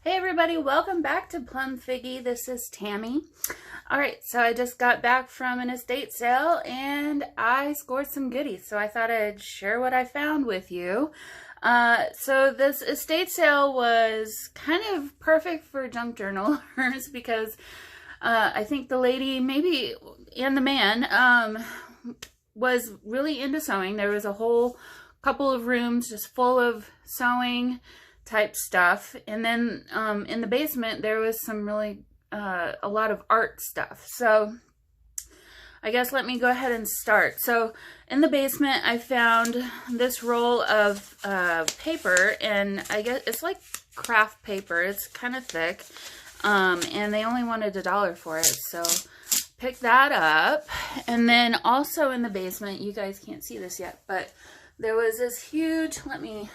Hey everybody, welcome back to Plum Figgy. This is Tammy. Alright, so I just got back from an estate sale and I scored some goodies, so I thought I'd share what I found with you. So this estate sale was kind of perfect for junk journalers because I think the lady maybe and the man was really into sewing. There was a whole couple of rooms just full of sewing type stuff, and then in the basement there was some really a lot of art stuff. So I guess let me go ahead and start. So in the basement I found this roll of paper, and I guess it's like craft paper. It's kind of thick, and they only wanted $1 for it, so pick that up. And then also in the basement, you guys can't see this yet, but there was this huge, let me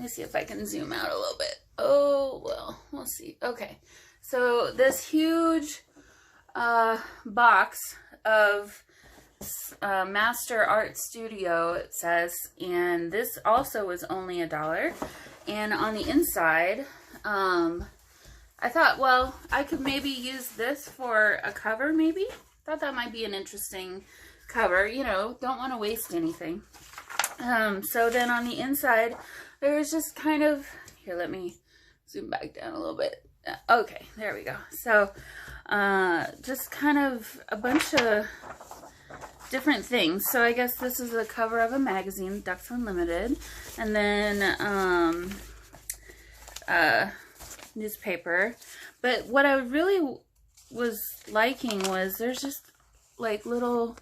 see if I can zoom out a little bit. Oh, well, we'll see. Okay, so this huge box of Master Art Studio, it says, and this also was only $1. And on the inside, I thought, well, I could maybe use this for a cover, maybe. Thought that might be an interesting cover, you know, don't want to waste anything. So then on the inside, there was just kind of, here, let me zoom back down a little bit. Okay, there we go. So, just kind of a bunch of different things. So I guess this is a cover of a magazine, Ducks Unlimited, and then, newspaper. But what I really was liking was there's just like little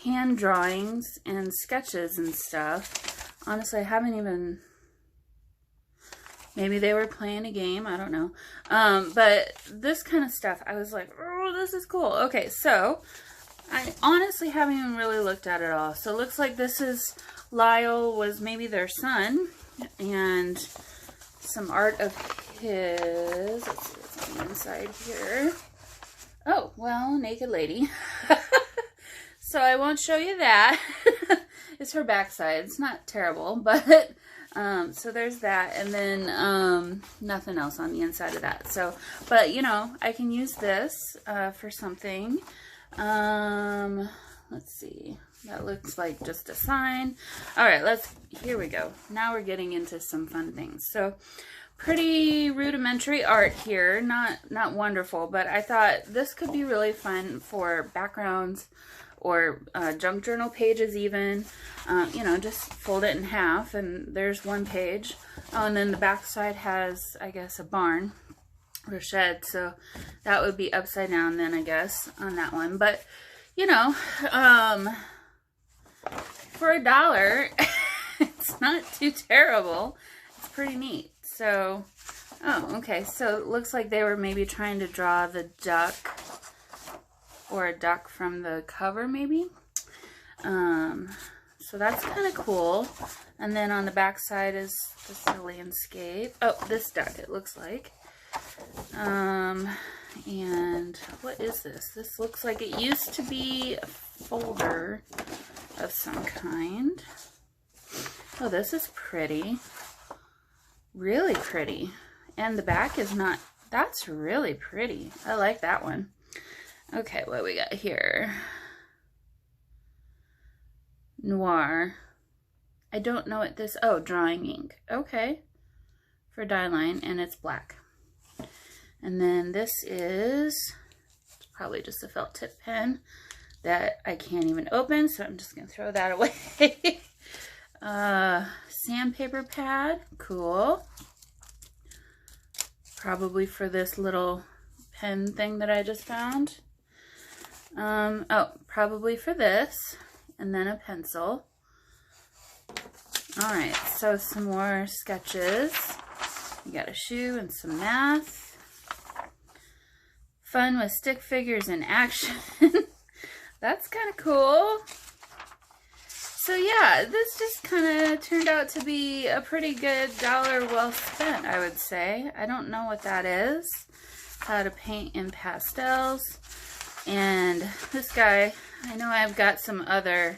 hand drawings and sketches and stuff. Honestly, I haven't even, maybe they were playing a game, I don't know. But this kind of stuff, I was like, oh, this is cool. Okay, so I honestly haven't even really looked at it all. So it looks like this is, Lyle was maybe their son, and some art of his. Let's see what's on the inside here. Oh, well, naked lady. So I won't show you that. It's her backside. It's not terrible, but so there's that, and then nothing else on the inside of that. So, but you know, I can use this for something. Let's see. That looks like just a sign. All right, here we go. Now we're getting into some fun things. So pretty rudimentary art here, not wonderful, but I thought this could be really fun for backgrounds or junk journal pages even. You know, just fold it in half and there's one page. Oh, and then the back side has, I guess, a barn or shed, so that would be upside down then, I guess, on that one. But you know, for $1, it's not too terrible. It's pretty neat. So, oh, okay, so it looks like they were maybe trying to draw the duck, or a duck from the cover, maybe. So that's kind of cool. And then on the back side is just a landscape. Oh, this duck, it looks like. And what is this? This looks like it used to be a folder of some kind. Oh, this is pretty. Really pretty. And the back is not, that's really pretty. I like that one. Okay, what we got here? Noir. I don't know what this, oh, drawing ink. Okay. For die line, and it's black. And then this is probably just a felt tip pen that I can't even open, so I'm just gonna throw that away. Sandpaper pad, cool. Probably for this little pen thing that I just found. Oh, probably for this, and then a pencil. All right, so some more sketches. You got a shoe and some math. Fun with stick figures in action. That's kind of cool. So yeah, this just kind of turned out to be a pretty good $1 well spent, I would say. I don't know what that is. How to paint in pastels. And this guy, I know I've got some other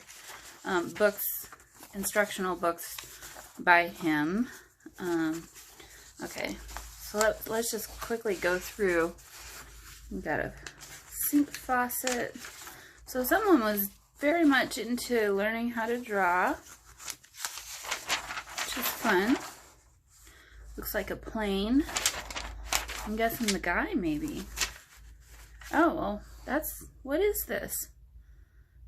books, instructional books by him. Okay, So let's just quickly go through. We've got a sink faucet. So someone was very much into learning how to draw, which is fun. Looks like a plane. I'm guessing the guy, maybe. Oh, well, what is this?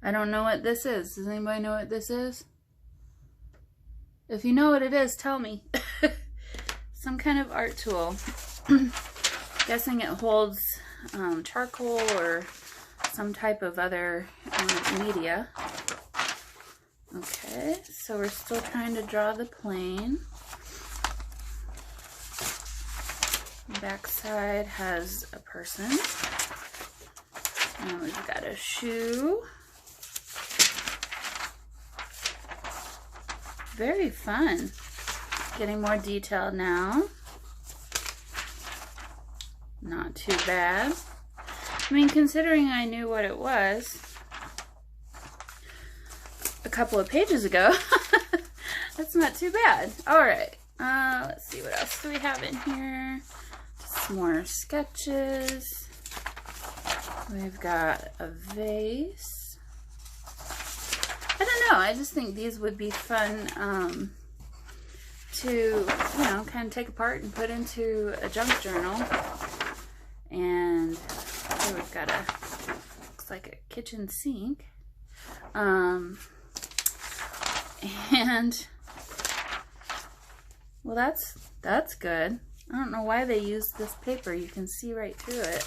I don't know what this is. Does anybody know what this is? If you know what it is, tell me. Some kind of art tool. Guessing it holds charcoal or some type of other media. Okay, so we're still trying to draw the plane. The back side has a person. And we've got a shoe. Very fun. Getting more detailed now. Not too bad. I mean, considering I knew what it was a couple of pages ago, that's not too bad. Alright, let's see what else do we have in here. Some more sketches. We've got a vase. I don't know, I just think these would be fun to, you know, kind of take apart and put into a junk journal. And here we've got looks like a kitchen sink. And, well, that's good. I don't know why they used this paper. You can see right through it.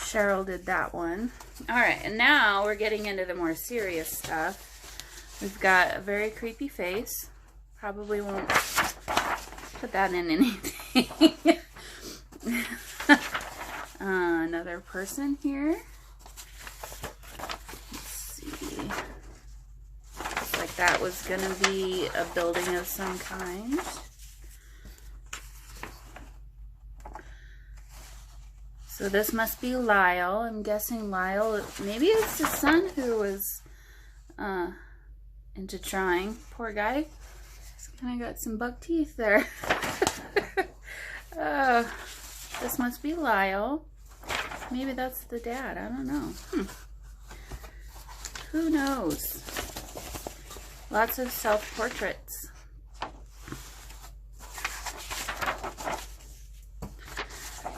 Cheryl did that one. All right, and now we're getting into the more serious stuff. We've got a very creepy face. Probably won't put that in anything. Another person here. Let's see. Looks like that was gonna be a building of some kind. So this must be Lyle. I'm guessing Lyle, maybe it's his son who was into drawing. Poor guy. He's kind of got some buck teeth there. This must be Lyle. Maybe that's the dad. I don't know. Who knows? Lots of self-portraits.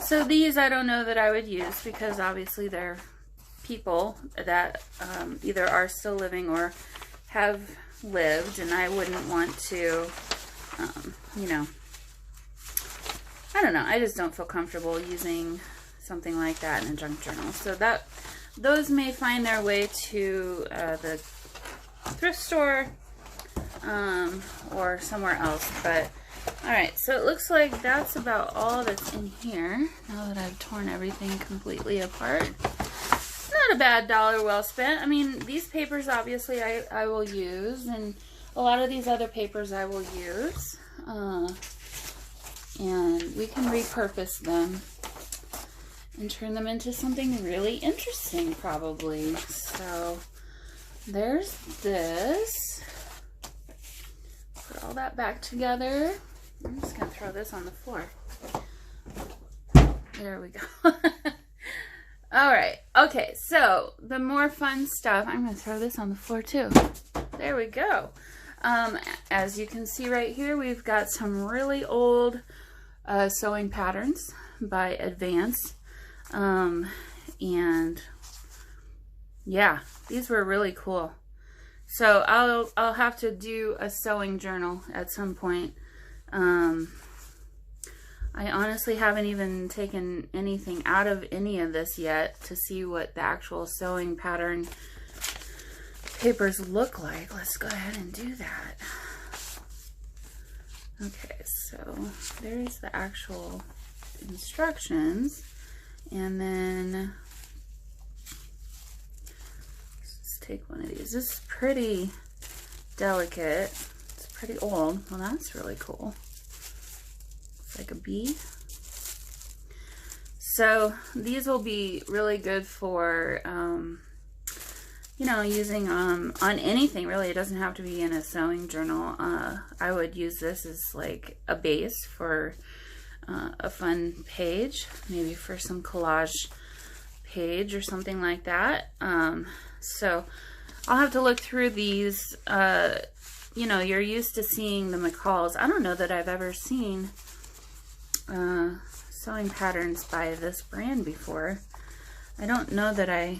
So these I don't know that I would use because obviously they're people that either are still living or have lived, and I wouldn't want to, you know, I don't know, I just don't feel comfortable using something like that in a junk journal. So those may find their way to the thrift store or somewhere else, but alright, so it looks like that's about all that's in here, now that I've torn everything completely apart. Not a bad dollar well spent. I mean, these papers obviously I will use, and a lot of these other papers I will use. And we can repurpose them and turn them into something really interesting, probably. So, there's this. Put all that back together. I'm just going to throw this on the floor. There we go. Alright, okay, so the more fun stuff, I'm going to throw this on the floor too. There we go. As you can see right here, we've got some really old sewing patterns by Advance. And yeah, these were really cool. So I'll have to do a sewing journal at some point. I honestly haven't even taken anything out of any of this yet to see what the actual sewing pattern papers look like. Let's go ahead and do that. Okay, so there's the actual instructions, and then let's take one of these. This is pretty delicate. It's pretty old. Well, that's really cool. Like a bee. So these will be really good for you know, using on anything really. It doesn't have to be in a sewing journal. I would use this as like a base for a fun page, maybe for some collage page or something like that. So I'll have to look through these. You know, you're used to seeing the McCalls. I don't know that I've ever seen sewing patterns by this brand before. I don't know that I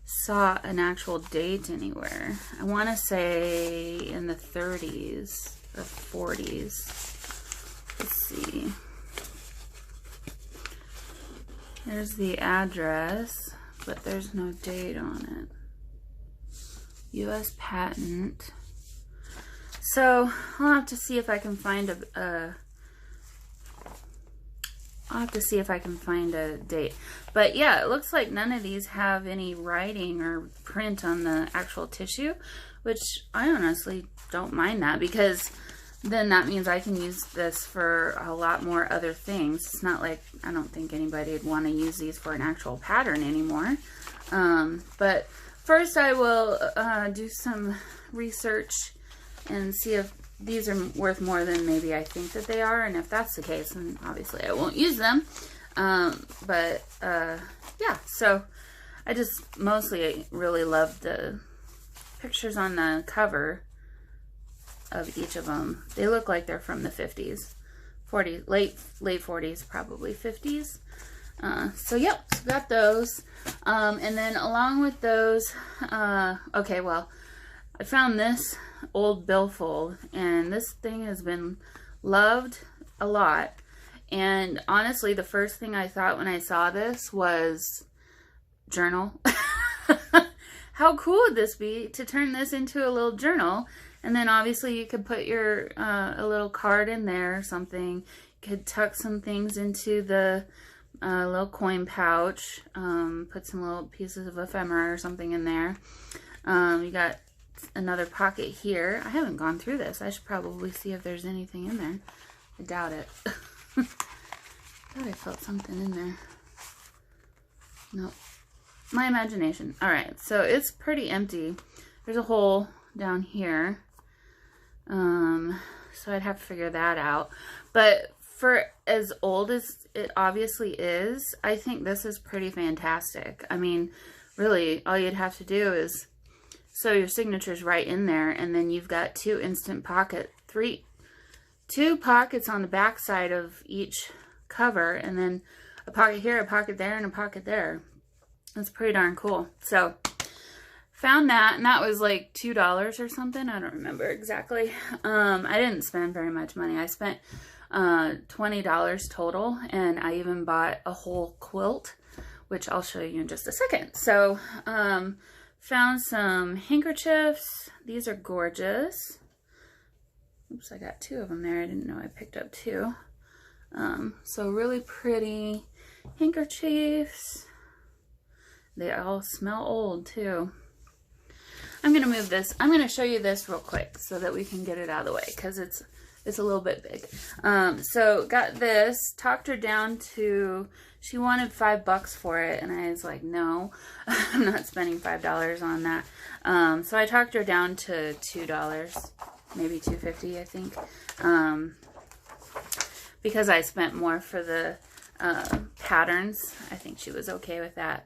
saw an actual date anywhere. I want to say in the 30s or 40s. Let's see. There's the address, but there's no date on it. U.S. patent. So I'll have to see if I can find I'll have to see if I can find a date. But yeah, it looks like none of these have any writing or print on the actual tissue, which I honestly don't mind that, because then that means I can use this for a lot more other things. It's not like, I don't think anybody would want to use these for an actual pattern anymore. But first I will do some research and see if these are worth more than maybe I think that they are. And if that's the case, then obviously I won't use them. Yeah, so I just mostly really love the pictures on the cover of each of them. They look like they're from the 50s, 40s, late 40s, probably 50s. So yep, got those. And then along with those, okay, well, I found this old Billfold, and this thing has been loved a lot. And honestly, the first thing I thought when I saw this was journal. How cool would this be to turn this into a little journal? And then obviously you could put your a little card in there or something. You could tuck some things into the little coin pouch, put some little pieces of ephemera or something in there. You got another pocket here. I haven't gone through this. I should probably see if there's anything in there. I doubt it. Thought I felt something in there. Nope. My imagination. Alright, so it's pretty empty. There's a hole down here. So I'd have to figure that out. But for as old as it obviously is, I think this is pretty fantastic. I mean, really, all you'd have to do is sew your signatures right in there, and then you've got two pockets on the back side of each cover, and then a pocket here, a pocket there, and a pocket there. That's pretty darn cool. So found that, and that was like $2 or something. I don't remember exactly. I didn't spend very much money. I spent $20 total, and I even bought a whole quilt, which I'll show you in just a second. So found some handkerchiefs. These are gorgeous. Oops, I got two of them there. I didn't know I picked up two. So really pretty handkerchiefs. They all smell old too. I'm gonna move this. I'm gonna show you this real quick so that we can get it out of the way, because it's a little bit big. So got this, talked her down to, she wanted $5 for it, and I was like, no, I'm not spending $5 on that. So I talked her down to $2, maybe $2.50, I think, because I spent more for the patterns. I think she was okay with that.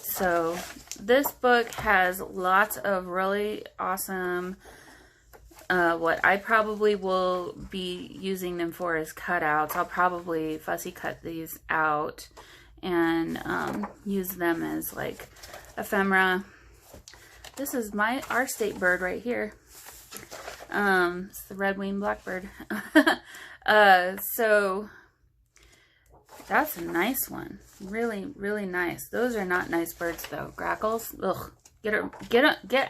So this book has lots of really awesome, what I probably will be using them for is cutouts. I'll probably fussy cut these out and use them as like ephemera. This is our state bird right here. It's the red-winged blackbird. So that's a nice one. Really, really nice. Those are not nice birds though. Grackles. Ugh. Get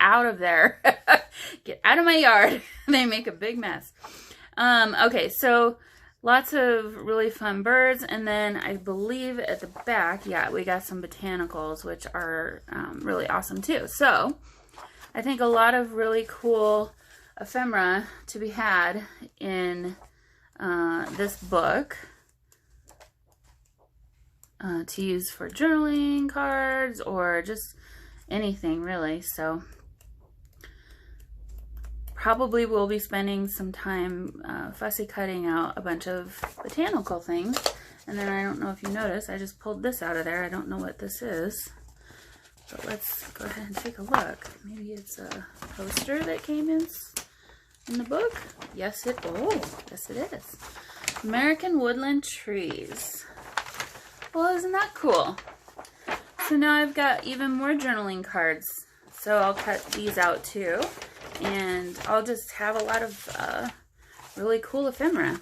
out of there. Get out of my yard. They make a big mess. Okay, so lots of really fun birds, and then I believe at the back, yeah, we got some botanicals, which are really awesome too. So I think a lot of really cool ephemera to be had in this book. To use for journaling cards, or just anything really. So probably will be spending some time fussy cutting out a bunch of botanical things. And then I don't know if you noticed, I just pulled this out of there. I don't know what this is. But let's go ahead and take a look. Maybe it's a poster that came in the book. Yes, it is. American Woodland Trees. Well, isn't that cool? So now I've got even more journaling cards. So I'll cut these out too. And I'll just have a lot of really cool ephemera.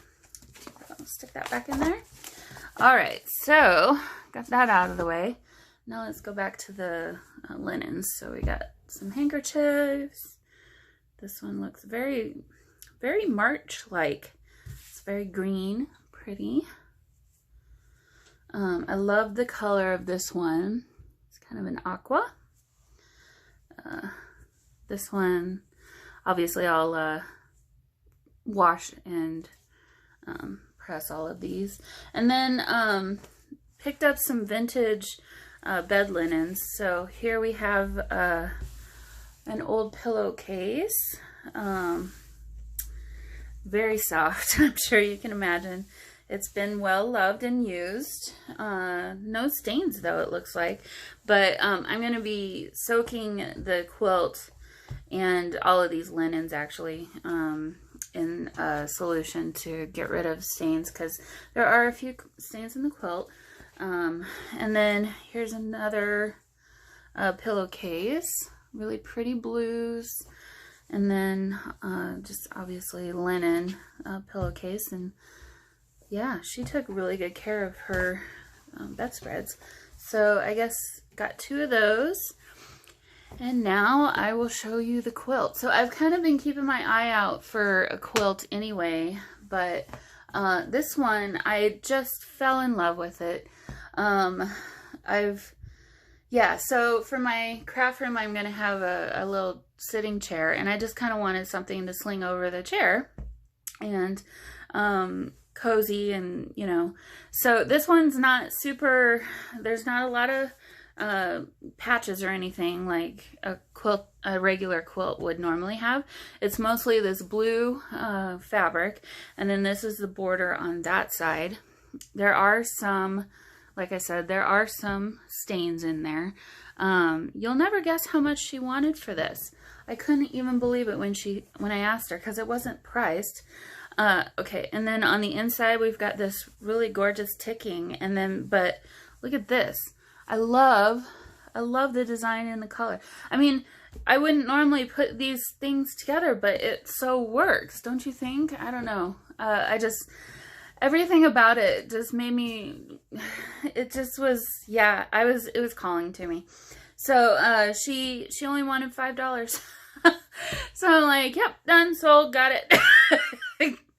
I'll stick that back in there. All right, so got that out of the way. Now let's go back to the linens. So we got some handkerchiefs. This one looks very, very March-like. It's very green, pretty. I love the color of this one. It's kind of an aqua. This one, obviously I'll wash and press all of these. And then picked up some vintage bed linens. So here we have an old pillowcase. Very soft, I'm sure you can imagine. It's been well loved and used. No stains though, it looks like. But I'm going to be soaking the quilt and all of these linens actually in a solution to get rid of stains, because there are a few stains in the quilt. And then here's another pillowcase, really pretty blues. And then just obviously linen pillowcase. And yeah, she took really good care of her bedspreads. So I guess got 2 of those. And now I will show you the quilt. So I've kind of been keeping my eye out for a quilt anyway, but this one, I just fell in love with it. So for my craft room, I'm going to have a little sitting chair, and I just kind of wanted something to sling over the chair and cozy, and you know, so this one's not super, there's not a lot of patches or anything like a regular quilt would normally have. It's mostly this blue fabric, and then this is the border on that side. There are some, like I said, there are some stains in there. You'll never guess how much she wanted for this. I couldn't even believe it when I asked her, because it wasn't priced. Okay, and then on the inside we've got this really gorgeous ticking, and then, but look at this. I love the design and the color. I mean, I wouldn't normally put these things together, but it so works, don't you think? I don't know. Everything about it just made me, it just was, yeah, it was calling to me. So, she only wanted $5. So I'm like, yep, done, sold, got it.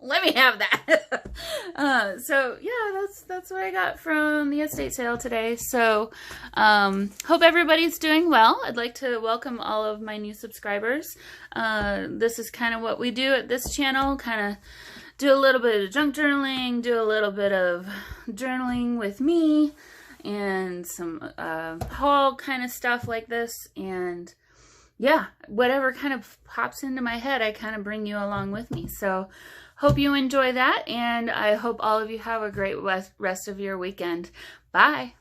Let me have that. So yeah, that's what I got from the estate sale today. So hope everybody's doing well. I'd like to welcome all of my new subscribers. This is kind of what we do at this channel, kind of do a little bit of junk journaling, do a little bit of journaling with me, and some haul kind of stuff like this. And yeah, whatever kind of pops into my head, I kind of bring you along with me. So hope you enjoy that, and I hope all of you have a great rest of your weekend. Bye.